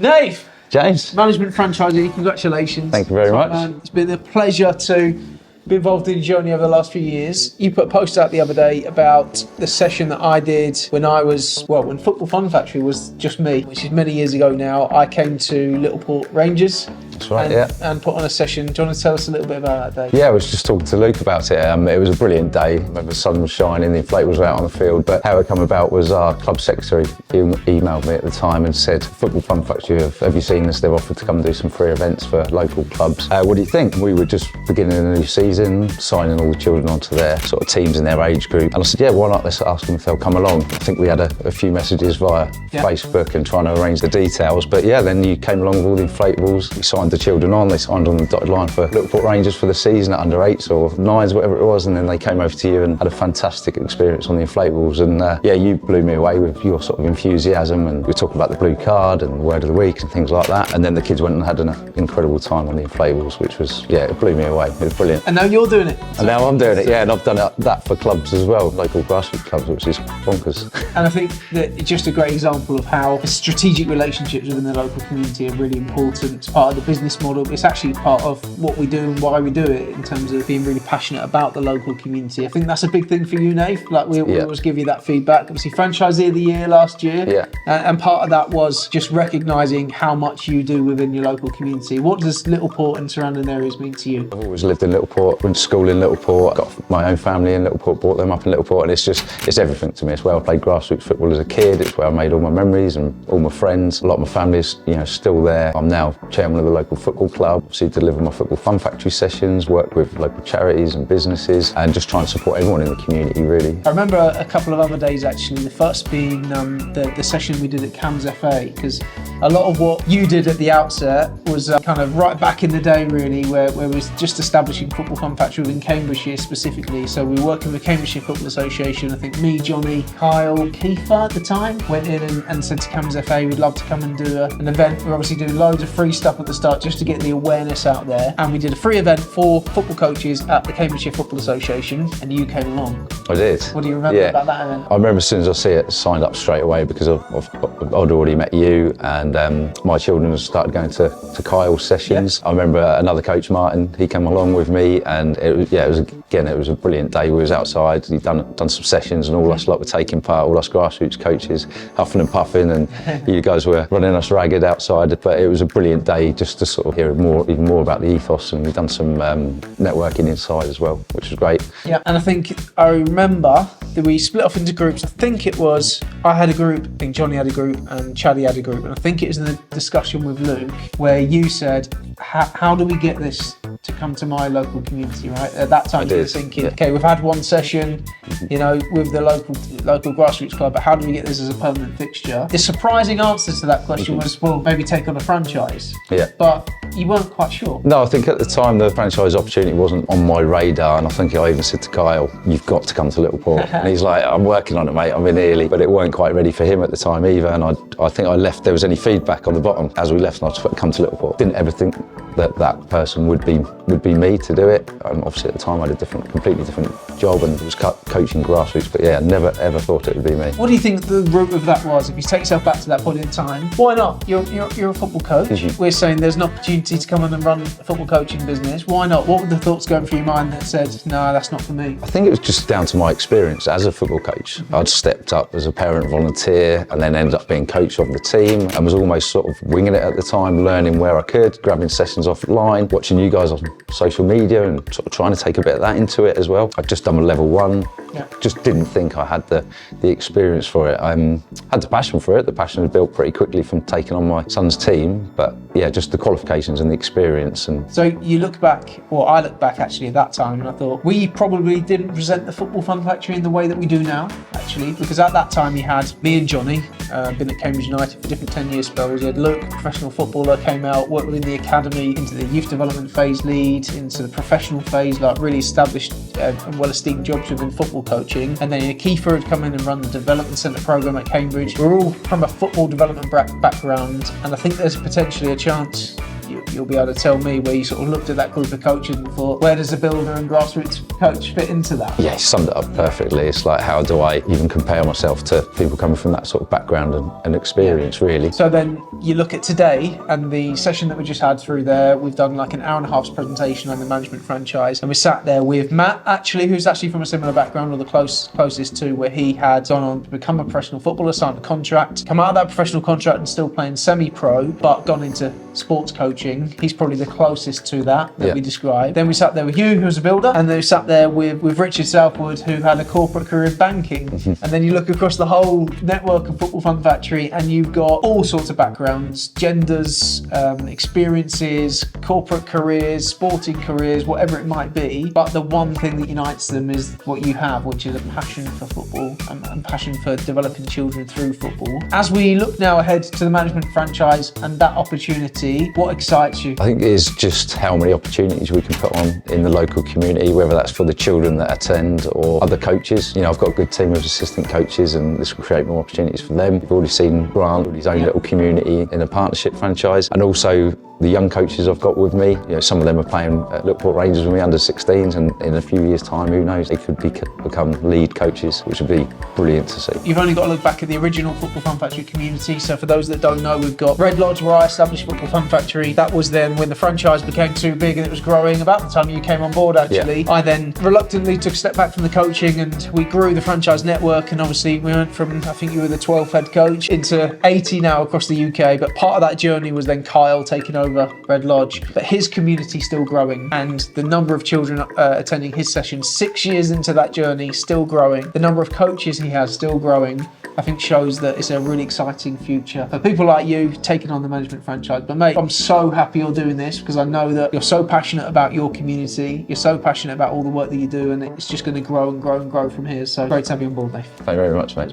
Dave! James. Management franchisee, congratulations. Thank you very much. It's been a pleasure to be involved in the journey over the last few years. You put a post out the other day about the session that I did when when Football Fun Factory was just me, which is many years ago now. I came to Littleport Rangers. That's right, and put on a session. Do you want to tell us a little bit about that day? Yeah, I was just talking to Luke about it. It was a brilliant day. The sun was shining, the inflatables were out on the field, but how it come about was our club secretary emailed me at the time and said, Football Fun Factory, have you seen this? They've offered to come and do some free events for local clubs. What do you think? We were just beginning a new season, signing all the children onto their sort of teams in their age group. And I said, yeah, why not? Let's ask them if they'll come along. I think we had a few messages via Facebook and trying to arrange the details. But yeah, then you came along with all the inflatables. We signed the children on. They signed on the dotted line for Littleport Rangers for the season at under 8s or 9s, whatever it was. And then they came over to you and had a fantastic experience on the inflatables. And yeah, you blew me away with your sort of enthusiasm. And we were talking about the blue card and the word of the week and things like that. And then the kids went and had an incredible time on the inflatables, which was, yeah, it blew me away. It was brilliant. And now you're doing it. And now I'm doing it, yeah, and I've done that for clubs as well, local grassroots clubs, which is bonkers. And I think that it's just a great example of how strategic relationships within the local community are really important. It's part of the business model. It's actually part of what we do and why we do it in terms of being really passionate about the local community. I think that's a big thing for you, Nave. Like we always give you that feedback. Obviously, Franchisee of the Year last year. Yeah. And part of that was just recognising how much you do within your local community. What does Littleport and surrounding areas mean to you? I've always lived in Littleport, went to school in Littleport, got my own family in Littleport, brought them up in Littleport, and it's everything to me. It's where I played grassroots football as a kid. It's where I made all my memories and all my friends. A lot of my family's, still there. I'm now chairman of the local football club. Obviously, deliver my Football Fun Factory sessions, work with local charities and businesses, and just try and support everyone in the community, really. I remember a couple of other days actually. The first being the session we did at Cams FA, because a lot of what you did at the outset was kind of right back in the day, really, where we was just establishing Football Fun Factory within Cambridgeshire specifically. So we were working with Cambridgeshire Football Association. I think me, Johnny, Kyle, Kiefer at the time went in and said to Cams FA, we'd love to come and do an event. We're obviously doing loads of free stuff at the start just to get the awareness out there. And we did a free event for football coaches at the Cambridgeshire Football Association, and you came along. I did. What do you remember about that event? I remember as soon as I see it, signed up straight away because I'd already met you, and my children started going to Kyle's sessions. I remember another coach, Martin, he came along with me, and it was a brilliant day. We was outside, he'd done some sessions, and all us lot were taking part, all us grassroots coaches, huffing and puffing, and you guys were running us ragged outside. But it was a brilliant day just to sort of hear even more about the ethos, and we've done some networking inside as well, which was great. Yeah, and I remember that we split off into groups. I think it was, I had a group, I think Johnny had a group, and Chaddy had a group, and I think it was in the discussion with Luke where you said, how do we get this to come to my local community, right? At that time you were thinking, okay, we've had one session, with the local grassroots club, but how do we get this as a permanent fixture? The surprising answer to that question was, well, maybe take on a franchise. Yeah. But you weren't quite sure. No, I think at the time the franchise opportunity wasn't on my radar, and I think I even said to Kyle, you've got to come to Littleport. And he's like, I'm working on it, mate, I'm in early. But it weren't quite ready for him at the time either, and I think I left, there was any feedback on the bottom as we left, and I just put, come to Littleport. Didn't ever think that person would be me to do it. Obviously at the time I had a completely different job and was coaching grassroots, but yeah, never ever thought it would be me. What do you think the root of that was? If you take yourself back to that point in time, why not? You're a football coach. We're saying there's an opportunity to come in and run a football coaching business. Why not? What were the thoughts going through your mind that said, no, that's not for me? I think it was just down to my experience as a football coach. I'd stepped up as a parent volunteer and then ended up being coach of the team, and was almost sort of winging it at the time, learning where I could, grabbing sessions offline, watching you guys on social media and sort of trying to take a bit of that into it as well. I'd just done a level 1. Yeah. Just didn't think I had the experience for it. I had the passion for it. The passion was built pretty quickly from taking on my son's team, but yeah, just the qualifications and the experience. And so you look back, or I look back actually at that time, and I thought we probably didn't present the Football Fun Factory in the way that we do now, actually, because at that time you had me and Johnny, been at Cambridge United for different 10-year spells. You had Luke, professional footballer, came out, worked within the academy, into the youth development phase lead, into the professional phase, like really established and well-esteemed jobs within football coaching. And then Kiefer had come in and run the development centre programme at Cambridge. We're all from a football development background, and I think there's potentially a chance you'll be able to tell me where you sort of looked at that group of coaches and thought, where does a builder and grassroots coach fit into that? Yeah, you summed it up perfectly. It's like, how do I even compare myself to people coming from that sort of background and experience, really? So then you look at today and the session that we just had through there, we've done like an hour and a half's presentation on the management franchise, and we sat there with Matt, actually, who's actually from a similar background, or the closest to, where he had gone on to become a professional footballer, signed a contract, come out of that professional contract and still playing semi-pro, but gone into sports coaching. He's probably the closest to that we described. Then we sat there with you, who was a builder, and then we sat there with Richard Southwood, who had a corporate career in banking. And then you look across the whole network of Football Fun Factory and you've got all sorts of backgrounds, genders, experiences, corporate careers, sporting careers, whatever it might be. But the one thing that unites them is what you have, which is a passion for football and passion for developing children through football. As we look now ahead to the management franchise and that opportunity, what excites you? I think it is just how many opportunities we can put on in the local community, whether that's for the children that attend or other coaches. You know, I've got a good team of assistant coaches and this will create more opportunities for them. We've already seen Grant with his own little community in a partnership franchise, and also the young coaches I've got with me. You know, some of them are playing at Lookport Rangers with me, under 16s, and in a few years' time, who knows, they could become lead coaches, which would be brilliant to see. You've only got to look back at the original Football Fun Factory community. So for those that don't know, we've got Red Lodge, where I established Football Fun Factory. That was then when the franchise became too big and it was growing, about the time you came on board, actually. Yeah. I then reluctantly took a step back from the coaching and we grew the franchise network, and obviously we went from, I think you were the 12th head coach, into 80 now across the UK. But part of that journey was then Kyle taking over Red Lodge. But his community still growing, and the number of children attending his sessions 6 years into that journey still growing. The number of coaches he has still growing, I think shows that it's a really exciting future for people like you taking on the management franchise. But mate, I'm so happy you're doing this, because I know that you're so passionate about your community, you're so passionate about all the work that you do, and it's just going to grow and grow and grow from here. So great to have you on board, mate. Thank you very much, mate.